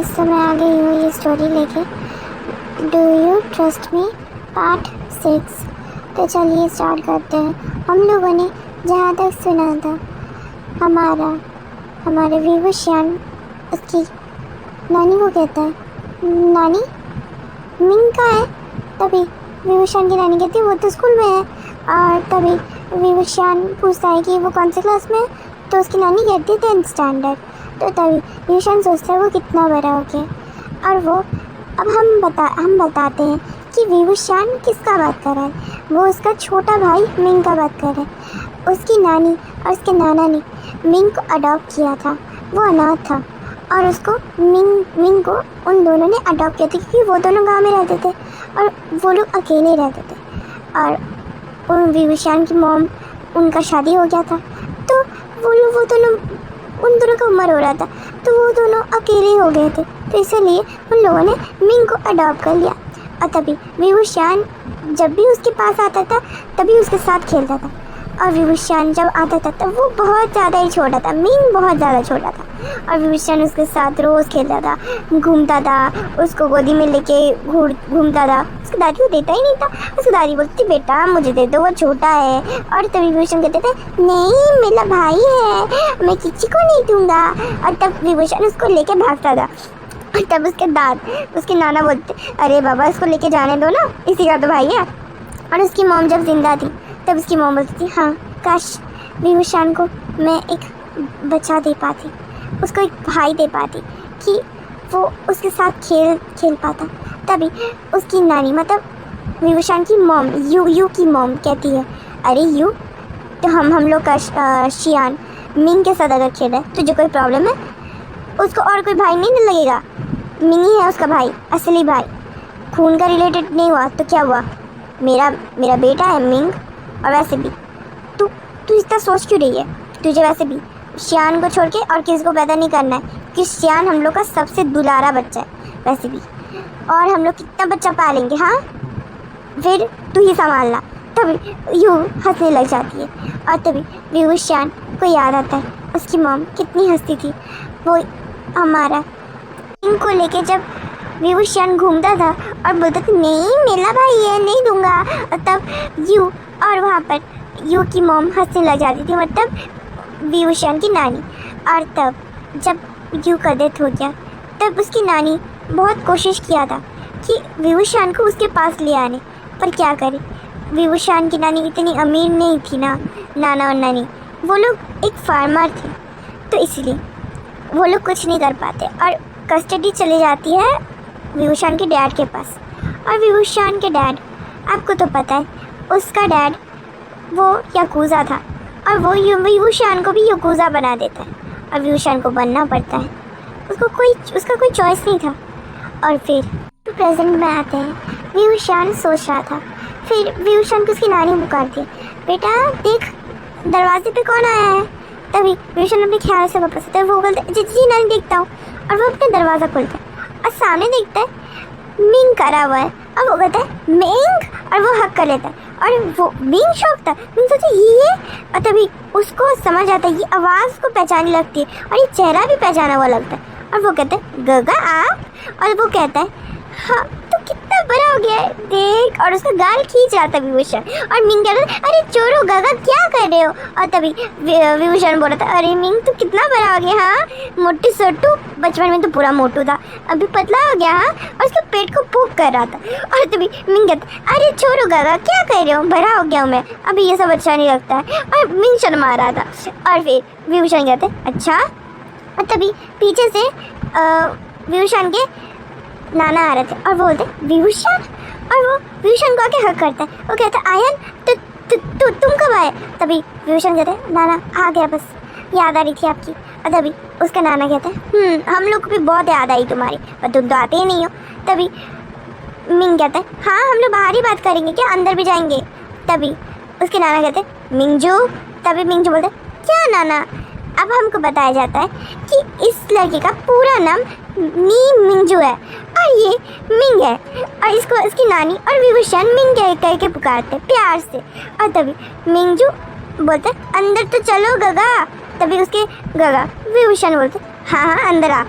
Guys, तो मैं आ गई हूँ ये स्टोरी लेके। Do you trust me part 6। तो चलिए स्टार्ट करते हैं। हम लोगों ने जहाँ तक सुना था, हमारे विवुशियन उसकी नानी को कहता है, नानी मिंग का है। तभी विवुशियन की नानी कहती है वो तो स्कूल में है। और तभी विवुशियन पूछता है कि वो कौन से क्लास में है, तो उसकी नानी कहती है 10th स्टैंडर्ड। तो तभी विवुशियन सोचता है वो कितना बड़ा हो गया। और वो अब हम बताते हैं कि विवुशियन किसका बात कर रहा है। वो उसका छोटा भाई मिंग का बात कर रहा है। उसकी नानी और उसके नाना ने मिंग को अडॉप्ट किया था। वो अनाथ था और उसको मिंग को उन दोनों ने अडॉप्ट किया था, क्योंकि वो दोनों गांव में रहते थे और वो लोग अकेले रहते थे। और उन विवुशियन की मॉम, उनका शादी हो गया था, तो वो दोनों उन दोनों का उम्र हो रहा था, तो वो दोनों अकेले हो गए थे। तो इसलिए उन लोगों ने मिंग को अडॉप्ट कर लिया। और तभी विवुशियन जब भी उसके पास आता था तभी उसके साथ खेलता था। और विवुशियन जब आता था तब वो बहुत ज़्यादा ही छोटा था, मिंग बहुत ज़्यादा छोटा था। और विवुशियन उसके साथ रोज़ खेलता था, घूमता था, उसको गोदी में लेके घूमता था। उसकी दादी को देता ही नहीं था। उसकी दादी बोलती बेटा मुझे दे दो, वो छोटा है। और तभी विवुशियन कहते थे नहीं मेरा भाई है, मैं किसी को नहीं दूंगा। और तब विवुशियन उसको लेके भागता था। और तब उसके नाना बोलते अरे बाबा इसको लेके जाने दो ना, इसी का तो भाई है। और उसकी मॉम जब जिंदा थी तब उसकी मॉम बोलती थी हाँ काश विवुशियन को मैं एक बच्चा दे पाती, उसको एक भाई दे पाती कि वो उसके साथ खेल पाता। तभी उसकी नानी मतलब विवुशियन की मॉम यू की मॉम कहती है अरे यू, तो हम लोग का शियान मिंग के साथ अगर खेले तुझे कोई प्रॉब्लम है? उसको और कोई भाई नहीं लगेगा, मिंग ही है उसका भाई, असली भाई। खून का रिलेटेड नहीं हुआ तो क्या हुआ, मेरा बेटा है मिंग। और वैसे भी तू इतना सोच क्यों रही है? तुझे वैसे भी शियान को छोड़ के और किसी को पैदा नहीं करना है, कि शियान हम लोग का सबसे दुलारा बच्चा है वैसे भी। और हम लोग कितना बच्चा पालेंगे, हाँ फिर तू ही संभालना। तभी यूं हंसने लग जाती है। और तभी विवुशियन को याद आता है उसकी मॉम कितनी हंसती थी। वो हमारा मिंग को लेके जब विवुशियन घूमता था और बोलता था नहीं मेरा भाई है, नहीं दूंगा। और तब यू और वहाँ पर यू की मॉम हंसने लग जाती थी, मतलब विवुशियन की नानी। और तब जब यू का डेथ हो गया तब उसकी नानी बहुत कोशिश किया था कि विवुशियन को उसके पास ले आने, पर क्या करे, विवुशियन की नानी इतनी अमीर नहीं थी ना, नाना और नानी वो लोग एक फार्मर थे, तो इसलिए वो लोग कुछ नहीं कर पाते। और कस्टडी चली जाती है विवुशियन के डैड के पास। और विवुशियन के डैड, आपको तो पता है उसका डैड वो याकूज़ा था, और वो विवुशियन को भी याकूज़ा बना देता है। और विवुशियन को बनना पड़ता है, उसका कोई चॉइस नहीं था। और फिर प्रेजेंट में आते हैं। विवुशियन सोच रहा था, फिर विवुशियन को उसकी नानी पुकारती है बेटा देख दरवाजे पे कौन आया है। तभी विवुशियन अपने ख्याल से वापस आता है। वो बोलते जी नानी देखता हूँ। और वो अपने दरवाज़ा खोलता है और सामने देखता है मिंग करा हुआ है। अब वो कहता है मिंग, और वो हक कर लेता है। और वो मिंग शौक था, मिंग सोचा ये है। और तभी उसको समझ आता है, ये आवाज़ को पहचानने लगती है और ये चेहरा भी पहचाना हुआ लगता है। और वो कहता है गगा आप? और वो कहता है हाँ तो कितना बड़ा हो गया है देख। और उसका गाल खींच रहा था विवुशियन। और मिंग कहता है अरे चोरो गगा क्या कर रहे हो? और तभी विवुशियन बोल रहा था अरे मिंग तू कितना बड़ा हो गया, हाँ मोटू सोटू, बचपन में तो पूरा मोटू था अभी पतला हो गया, हाँ। और उसके पेट को पोक कर रहा था। और तभी मिंग कहता अरे चोरो गगा क्या कर रहे हो, बड़ा हो गया हूँ मैं, अभी ये सब अच्छा नहीं लगता है। और मिंग शर्मा रहा था। और फिर विवुशियन कहते अच्छा। और तभी पीछे से विवुशियन के नाना आ रहे थे और वो बोलते विवुशियन। और वो विवुशियन को आके हक करता है। वो कहता है आयन तो तुम कब आए? तभी विवुशियन कहते हैं नाना आ गया, बस याद आ रही थी आपकी। और तभी उसका नाना कहते हैं हम लोग को भी बहुत याद आई तुम्हारी, पर तुम तो आते ही नहीं हो। तभी मिंग कहता है हाँ हम लोग बाहर ही बात करेंगे क्या, अंदर भी जाएंगे? तभी उसके नाना कहते हैं मिंगजू। तभी मिंगजू बोलते क्या नाना? अब हमको बताया जाता है कि इस लड़के का पूरा नाम मिंगजू है और ये मिंग है। और इसकी नानी और विवुशियन मिंग कह के पुकारते प्यार से। और तभी मिंगजू बोलते अंदर तो चलो गगा। तभी उसके गगा विवुशियन बोलते हाँ अंदर आ।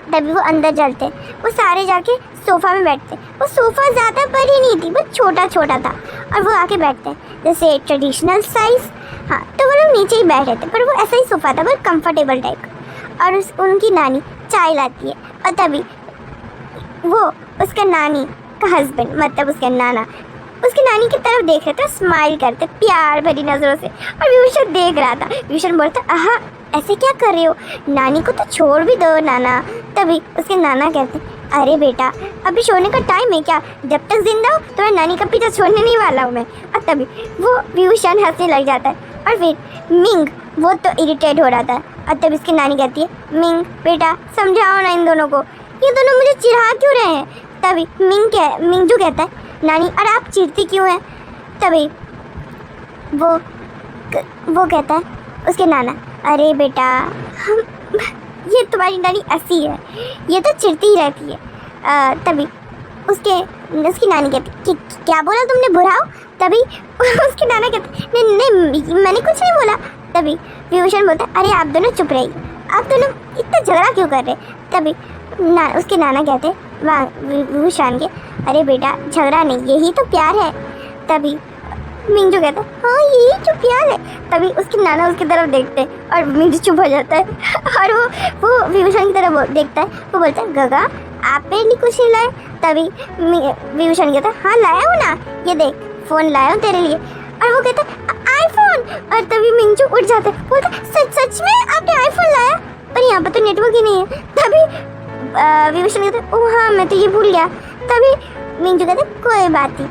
तभी वो अंदर चलते, वो सारे जाके सोफ़ा में बैठते। वो सोफ़ा ज़्यादा बड़ी नहीं थी, बहुत छोटा छोटा था, और वो आके बैठते जैसे ट्रेडिशनल साइज़। हाँ, तो वो लोग नीचे ही बैठे थे, पर वो ऐसा ही सोफ़ा था, बहुत कंफर्टेबल टाइप का। और उनकी नानी चाय लाती है, और तभी वो उसका नानी का हस्बैंड, मतलब उसका नाना, उसकी नानी की तरफ देख रहे थे, स्माइल करते प्यार भरी नज़रों से, और विभूषण देख रहा था। विभूषण बोलता, आहा, ऐसे क्या कर रहे हो, नानी को तो छोड़ भी दो नाना। तभी उसके नाना कहते, अरे बेटा, अभी सोने का टाइम है क्या, जब तक जिंदा हो तो मैं नानी का पीछा छोड़ने नहीं वाला हूँ मैं। और तभी वो विभूषण हंसने लग जाता है, और फिर मिंग वो तो इरिटेट हो रहा था। और तभी उसकी नानी कहती है, मिंग बेटा समझाओ ना इन दोनों को, ये दोनों मुझे चिढ़ा क्यों रहे हैं। तभी मिंजू कहता है, नानी अरे आप चिढ़ती क्यों हैं। तभी वो कहता है उसके नाना, अरे बेटा हम ये तुम्हारी नानी ऐसी है, ये तो चिढ़ती ही रहती है। तभी उसकी नानी कहती कि क्या बोला तुमने बुढ़ाओ। तभी उसके नाना कहते, नहीं मैंने कुछ नहीं बोला। तभी विभूषण बोलता, अरे आप दोनों चुप रहिए, आप दोनों इतना झगड़ा क्यों कर रहे। तभी उसके नाना कहते विभूषण के, अरे बेटा झगड़ा नहीं, यही तो प्यार है। तभी मिंजू कहता, हाँ यही तो प्यार है। तभी उसके नाना उसकी तरफ देखते हैं, और मिंजू चुप हो जाता है, और वो विभूषण की तरफ देखता है। वो बोलता है, गगा आप मेरे लिए कुछ नहीं लाए। तभी विभूषण कहता है, हाँ लाया हूँ ना, ये देख फ़ोन लाया हूँ तेरे लिए। और वो कहता है, आईफोन। और तभी मिंजू उठ जाता है, बोलता सच में आपने आईफोन लाया, पर यहाँ पर तो नेटवर्क ही नहीं है। तभी विभूषण कहता है, ओह हाँ मैं तो ये भूल गया। तभी मिंजू कहता है, कोई बात नहीं,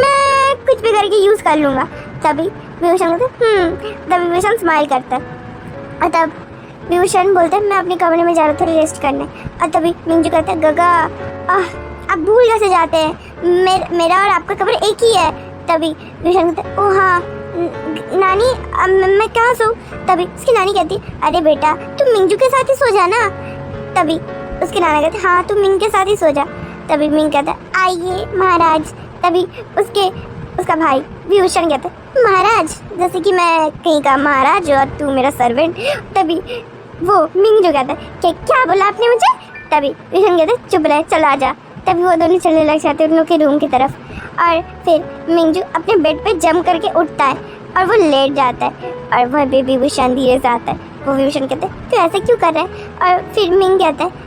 मैं कुछ भी करके यूज़ कर लूँगा। तभी विभूषण कहता है, तभी विभूषण स्माइल करता है, और तब विभूषण बोलता है, मैं अपने कमरे में जा रहा था रेस्ट करने। और तभी मिंजू कहता है, गगा आप भूल कैसे जाते हैं, मेरा और आपका कमरा एक ही है। तभी विभूषण कहता है, ओह हाँ नानी मैं कहाँ सोऊं। तभी उसकी नानी कहती है, अरे बेटा तुम मिंजू के साथ ही सो जा ना। तभी उसके नाना कहते, हाँ तुम मिंग के साथ ही सो जा। तभी मिंग कहता है, आइए महाराज। तभी उसका भाई विभूषण कहता है, महाराज जैसे कि मैं कहीं का महाराज और तू मेरा सर्वेंट। तभी वो मिंग जो कहता है, क्या बोला आपने मुझे। तभी विभूषण कहता है, चुप रहे चला जा। तभी वो दोनों चलने लग जाते हैं उन लोग के रूम की तरफ, और फिर मिंजू अपने बेड पे जम करके उठता है, और वो लेट जाता है, और वह विभूषण धीरे से आता है। वो विभूषण कहते हैं, तू ऐसे क्यों कर रहा है। और फिर मिंग कहता है,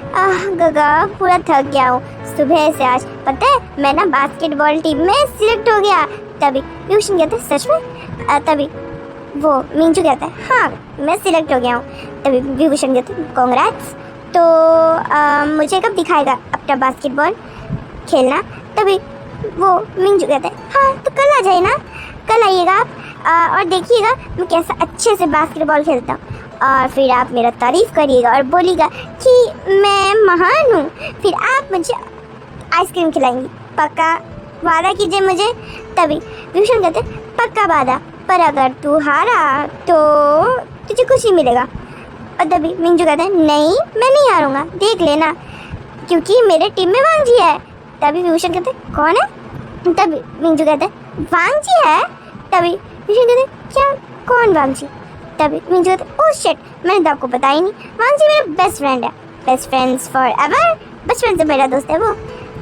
गगा पूरा थक गया हूँ सुबह से, आज पता है मैं ना बास्केटबॉल टीम में सिलेक्ट हो गया। तभी विभूषण कहते हैं, सच में। तभी वो मिंजू कहता है, हाँ मैं सिलेक्ट हो गया हूँ। तभी विभूषण कहते हैं, कांग्रेट्स। तो मुझे कब दिखाएगा अपना बास्केटबॉल खेलना। तभी वो मिंजू कहता है, हाँ तो कल आ जाइए ना, कल आइएगा आप और देखिएगा मैं कैसा अच्छे से बास्केटबॉल खेलता हूँ, और फिर आप मेरा तारीफ़ करिएगा और बोलिएगा कि मैं महान हूँ। फिर आप मुझे आइसक्रीम खिलाएंगी, पक्का वादा कीजिए मुझे। तभी विभूषण कहते हैं, पक्का वादा, पर अगर तू हारा तो तुझे कुछ नहीं मिलेगा। और तभी मिंजू कहते हैं, नहीं मैं नहीं हारूंगा, देख लेना, क्योंकि मेरे टीम में वांगजी है। तभी विभूषण कहते हैं, कौन है। तभी मिंजू कहते हैं, वांगजी है। तभी विभूषण कहते हैं, क्या कौन वांगजी। तभी मिंजू कहते हैं, ओह शिट मैंने तो आपको बताया ही नहीं, वांगजी मेरा बेस्ट फ्रेंड है, बेस्ट फ्रेंड्स फॉर एवर, बचपन से मेरा दोस्त है वो।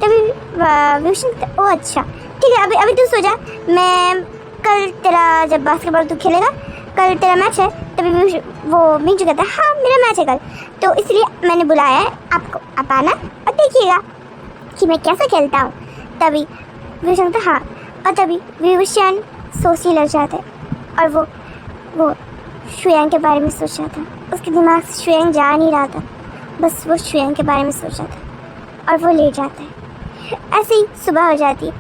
तभी विभूषण कहते हैं, ओह अच्छा ठीक है, अभी तू सो जा, मैं कल तेरा जब बास्केटबॉल तू खेलेगा कल तेरा मैच है। तभी वो मिंजू कहता है, हाँ मेरा मैच है कल, तो इसलिए मैंने बुलाया है आपको, आप आना और देखिएगा कि मैं कैसे खेलता हूँ। तभी विभूषण कहता है, हाँ। और तभी विभूषण सोचने लग जाता है, और वो शुयांग के बारे में सोच रहा था, उसके दिमाग से शुयांग जा नहीं रहा था, बस वो शुयांग के बारे में सोच रहा था, और वो लेट जाता है। ऐसे ही सुबह हो जाती है,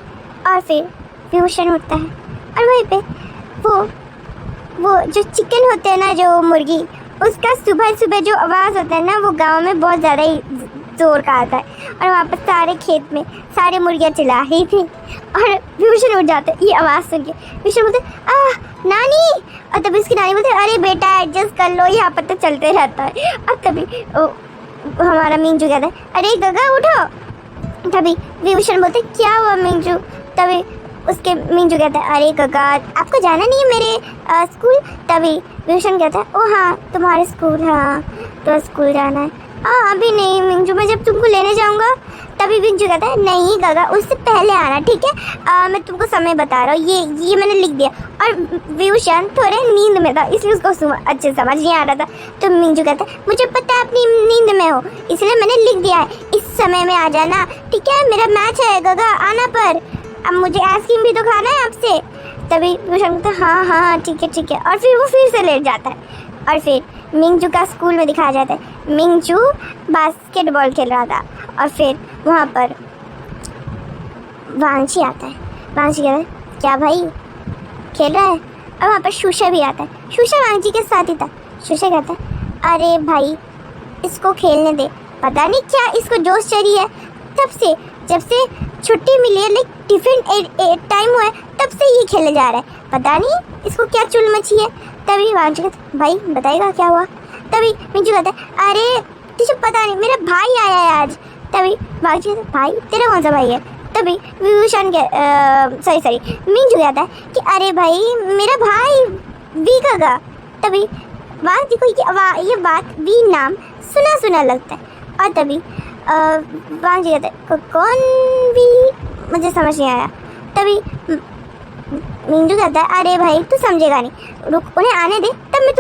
और फिर विभूषण उठता है, और वहीं पे वो जो चिकन होते हैं ना, जो मुर्गी, उसका सुबह सुबह जो आवाज़ होता है ना, वो गांव में बहुत ज़्यादा ही ज़ोर का आता है, और वहाँ पर सारे खेत में सारे मुर्गियाँ चिल्ला रही थी, और विभूषण उठ जाते ये आवाज़ सुन के। विभूषण बोलते, नानी। और तभी उसकी नानी बोलते, अरे बेटा एडजस्ट कर लो, यहाँ पर तो चलते रहता है। और तभी हमारा मिंजू कहता है, अरे गगा उठो। तभी विभूषण बोलते, क्या हुआ मिंजू। तभी उसके मिंजू कहता है, अरे गगा आपको जाना नहीं है मेरे स्कूल। तभी विभूषण कहता है, ओ हाँ तुम्हारे स्कूल, हाँ तो स्कूल जाना है। हाँ अभी नहीं मिंजू, मैं जब तुमको लेने जाऊँगा तभी। मिंजू कहता है नहीं गगा, उससे पहले आना, ठीक है। मैं तुमको समय बता रहा हूँ, ये मैंने लिख दिया। और विभूषण थोड़े नींद में था इसलिए उसको अच्छे समझ नहीं आ रहा था। तो मिंजू कहता है मुझे पता है अपनी नींद में हो, इसलिए मैंने लिख दिया है इस समय में आ जाना, ठीक है। मेरा मैच है गगा, आना पर। अब मुझे आइसक्रीम भी तो खाना है आपसे। तभी विभूषण कहता है हाँ हाँ हाँ ठीक है। और फिर वो फिर से लेट जाता है। और फिर मिंजू का स्कूल में दिखाया जाता है। मिंजू बास्केटबॉल खेल रहा था और फिर वहाँ पर वांची आता है। वांची कहता है क्या भाई खेल रहा है? और वहाँ पर शूशा भी आता है। शूशा वांची के साथ ही था। शूशा कहता है अरे भाई इसको खेलने दे, पता नहीं क्या इसको जोश चढ़ी है तब से, जब से छुट्टी मिली है, लाइक टिफिन टाइम हुआ है तब से ये खेले जा रहा है, पता नहीं इसको क्या चुल मची है। तभी वांची कहता भाई बताएगा क्या हुआ? तभी मिंजू कहता है अरे तुझे पता नहीं मेरा भाई आया है आज। तभी वांची कहता भाई तेरा कौन सा भाई है? तभी विभूषण के सॉरी मिंजू कहता है कि अरे भाई मेरा भाई वी गगा। तभी वांची को ये बात वी नाम सुना लगता है। और तभी वांची कहता है कौन वी, मुझे समझ नहीं आया। तभी मिंजू कहता है अरे भाई तू समझेगा नहीं, रुक उन्हें आने दे, तब मैं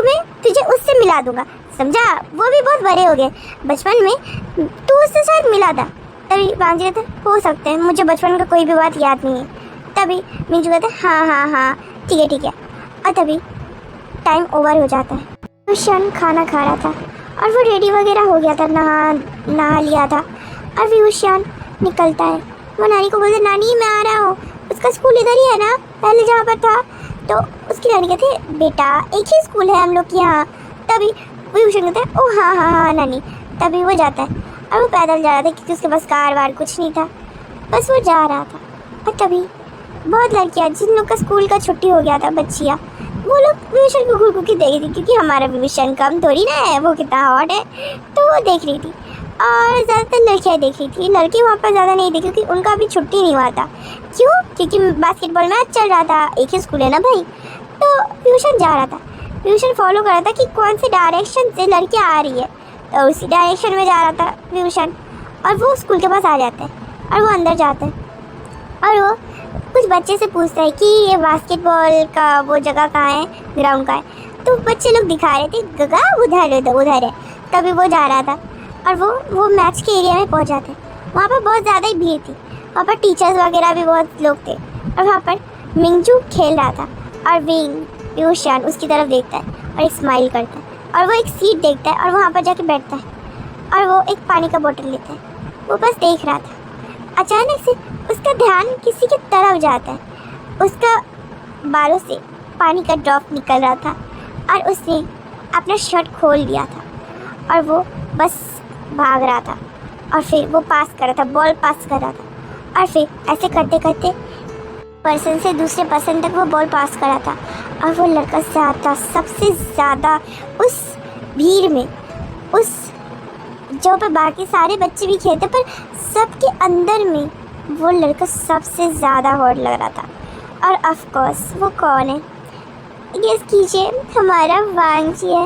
तुझे उससे मिला दूंगा, समझा? वो भी बहुत बड़े हो गए, बचपन में तू उससे शायद मिला था। तभी वांची कहता है हो सकते हैं, मुझे बचपन का कोई भी बात याद नहीं है। तभी मिंजू कहता है हाँ ठीक है। और तभी टाइम ओवर हो जाता है। विभूषण खाना खा रहा था और वो रेडी वगैरह हो गया था, नहा लिया था। और विभूषण निकलता है, वो नानी को बोलते नानी मैं आ रहा हूँ, उसका स्कूल इधर ही है ना पहले जहाँ पर था। तो उसकी नानी कहती है बेटा एक ही स्कूल है हम लोग के यहाँ। तभी विभूषण कहता है ओह हाँ नानी। तभी वो जाता है और वो पैदल जा रहा था क्योंकि उसके पास कार वार कुछ नहीं था, बस वो जा रहा था। और तभी बहुत लड़कियाँ जिन लोग का स्कूल का छुट्टी हो गया था, बच्चियाँ, वो लोग विभूषण को घूर के देख रही थी क्योंकि हमारा विभूषण कम थोड़ी ना है, वो कितना हॉट है। तो वो देख रही थी और ज़्यादातर लड़कियाँ देख रही थी, लड़के वहाँ पर ज़्यादा नहीं थे क्योंकि उनका अभी छुट्टी नहीं हुआ था। क्यों? क्योंकि बास्केटबॉल मैच चल रहा था, एक ही स्कूल है ना भाई। तो विभूषण जा रहा था, विभूषण फॉलो कर रहा था कि कौन से डायरेक्शन से लड़कियाँ आ रही है, तो उसी डायरेक्शन में जा रहा था विभूषण। और वो स्कूल के पास आ जाते हैं और वो अंदर जाते हैं और वो कुछ बच्चे से पूछता है कि ये बास्केटबॉल का वो जगह कहाँ है, ग्राउंड का है। तो बच्चे लोग दिखा रहे थे गगा उधर है। तभी वो जा रहा था और वो मैच के एरिया में पहुंच जाते हैं। वहाँ पर बहुत ज़्यादा ही भीड़ थी, वहाँ पर टीचर्स वगैरह भी बहुत लोग थे। और वहाँ पर मिंजू खेल रहा था और विभूषण उसकी तरफ देखता है और एक स्माइल करता है और वो एक सीट देखता है और वहाँ पर जाके बैठता है और वो एक पानी का बोतल लेता है। वो बस देख रहा था, अचानक से उसका ध्यान किसी की तरफ जाता है। उसका बालों से पानी का ड्रॉप निकल रहा था और उसने अपना शर्ट खोल लिया था और वो बस भाग रहा था और फिर वो पास कर रहा था, बॉल पास कर रहा था। और फिर ऐसे करते करते पर्सन से दूसरे पर्सन तक वो बॉल पास कर रहा था। और वो लड़का सबसे ज़्यादा उस भीड़ में, उस जो पर बाकी सारे बच्चे भी खेलते पर सबके अंदर में वो लड़का सबसे ज़्यादा हॉट लग रहा था। और ऑफ कोर्स वो कौन है? गेस कीजिए, हमारा वांची है।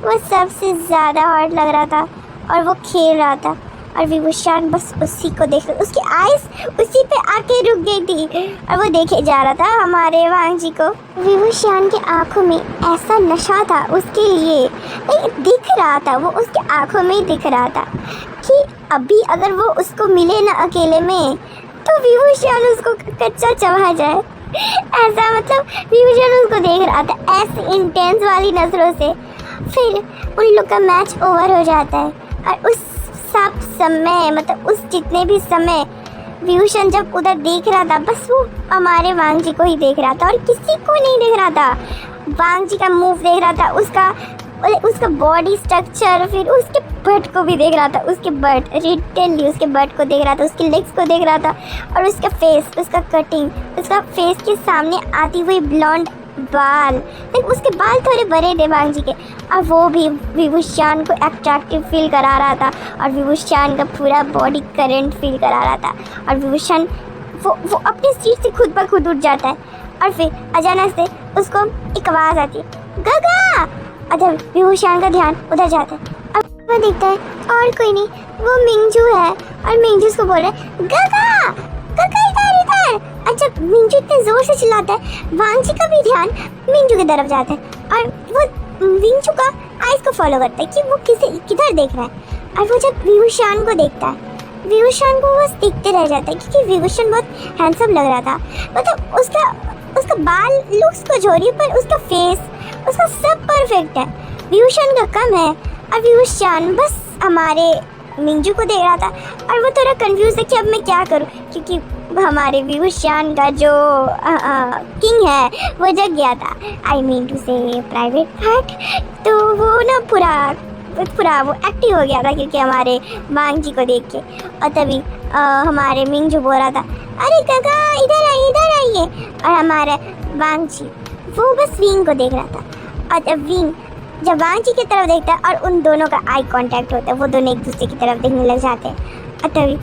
वो सबसे ज़्यादा हॉट लग रहा था और वो खेल रहा था और विभूषण बस उसी को देख रहा, उसकी आइज़ उसी पे आके रुक गई थी और वो देखे जा रहा था हमारे वांची को। विभूषण के आँखों में ऐसा नशा था उसके लिए, दिख रहा था, वो उसके आँखों में ही दिख रहा था कि अभी अगर वो उसको मिले ना अकेले में तो विभूषण उसको कच्चा चबा जाए। ऐसा मतलब विभूषण उसको देख रहा था ऐसे इंटेंस वाली नजरों से। फिर उन लोग का मैच ओवर हो जाता है और उस सब समय मतलब उस जितने भी समय विभूषण जब उधर देख रहा था बस वो हमारे वांची को ही देख रहा था और किसी को नहीं देख रहा था। वांची का मूव देख रहा था, उसका बॉडी स्ट्रक्चर, फिर उसके बट को भी देख रहा था, उसके बट रिटेनली उसके बट को देख रहा था, उसके लेग्स को देख रहा था और उसका फेस, उसका कटिंग, उसका फेस के सामने आती हुई ब्लॉन्ड बाल, लेकिन उसके बाल थोड़े बड़े थे वांची के और वो भी विभूषण को अट्रैक्टिव फील करा रहा था और विभूषण का पूरा बॉडी करंट फील करा रहा था। और विभूषण वो अपनी सीट से खुद ब खुद उठ जाता है और फिर अचानक से उसको एक आवाज़ आती है गगा। और जब विभूषण का ध्यान उधर जाता है, अब वो देखता है और कोई नहीं, वो मिंजू है और मिंजू उसको बोल रहा है गगा गगा इधर इधर। और जब मिंजू इतने जोर से चिल्लाता है वांगजी का भी ध्यान मिंजू की तरफ जाता है और वो मिंजू का आइज को फॉलो करता है कि वो किधर देख रहा है। और वो जब विभूषण को देखता है, विभूषण को बस देखते रह जाता है क्योंकि विभूषण बहुत हैंडसम लग रहा था। मतलब उसका बाल लुक्स को छोड़िए पर उसका फेस, उसका सब परफेक्ट है। विभूषण का कम है और विभूषण बस हमारे मिंजू को देख रहा था और वो थोड़ा कंफ्यूज है कि अब मैं क्या करूं, क्योंकि हमारे विभूषण का जो किंग है वो जग गया था, आई मीन टू से प्राइवेट पार्ट। तो वो ना पूरा वो एक्टिव हो गया था क्योंकि हमारे वांगजी को देख के। और तभी हमारे मिंजू बोल रहा था अरे गगा इधर आइए। और हमारा वांगजी वो बस विंग को देख रहा था। और जब वांगजी की तरफ देखता है और उन दोनों का आई कांटेक्ट होता है, वो दोनों एक दूसरे की तरफ देखने लग जाते हैं। और तभी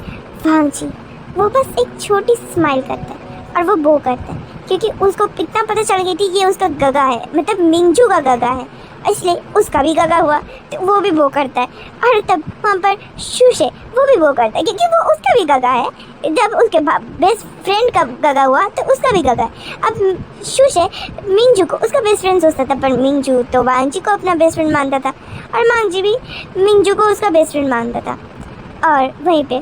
वांगजी वो बस एक छोटी स्माइल करता है और वो बो करता है क्योंकि उसको इतना पता चल गई थी ये उसका गगा है, मतलब मिंजू का गगा है, इसलिए उसका भी गगा हुआ तो वो भी बो करता है। और तब वहाँ पर शुशे वो भी बो करता है क्योंकि वो उसका भी गगा है। जब उसके बेस्ट फ्रेंड का गगा हुआ तो उसका भी गगा है। अब शुशे मिंजू को उसका बेस्ट फ्रेंड सोचता था पर मिंजू तो वांगजी को अपना बेस्ट फ्रेंड मानता था और वांगजी भी मिंजू को उसका बेस्ट फ्रेंड मानता था। और वहीं पे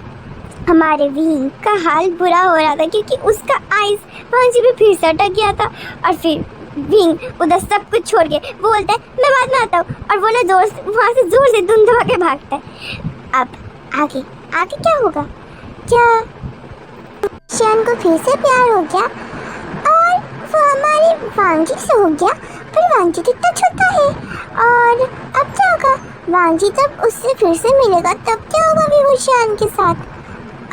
हमारे विंग का हाल बुरा हो रहा था क्योंकि उसका आइज वांगजी भी फिर से अटक गया था। और फिर विंग उधर सब कुछ छोड़ के बोलता है मैं बाद में आता हूँ और वो ना वहाँ से जोर से धुन धमा के भागता है। अब आगे क्या होगा? क्या शान को फिर से प्यार हो गया और वो हमारे वांगजी से हो गया? पर वांगजी तो इतना छोटा है। और अब क्या होगा? वांगजी जब उससे फिर से मिलेगा तब क्या होगा विभूषण के साथ?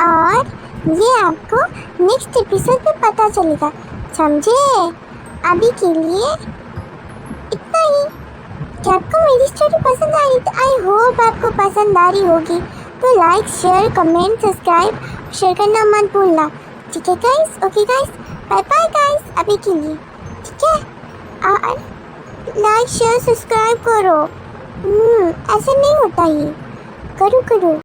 और ये आपको नेक्स्ट एपिसोड में पता चलेगा, समझे? अभी के लिए इतना ही। क्या आपको मेरी स्टोरी पसंद आई? तो आई होप आपको पसंद आ रही होगी। तो like share comment subscribe share करना मत भूलना, ठीक है guys? Okay guys, bye bye guys अभी के लिए, ठीक है? और लाइक शेयर सब्सक्राइब करो। ऐसे नहीं होता, ये करो।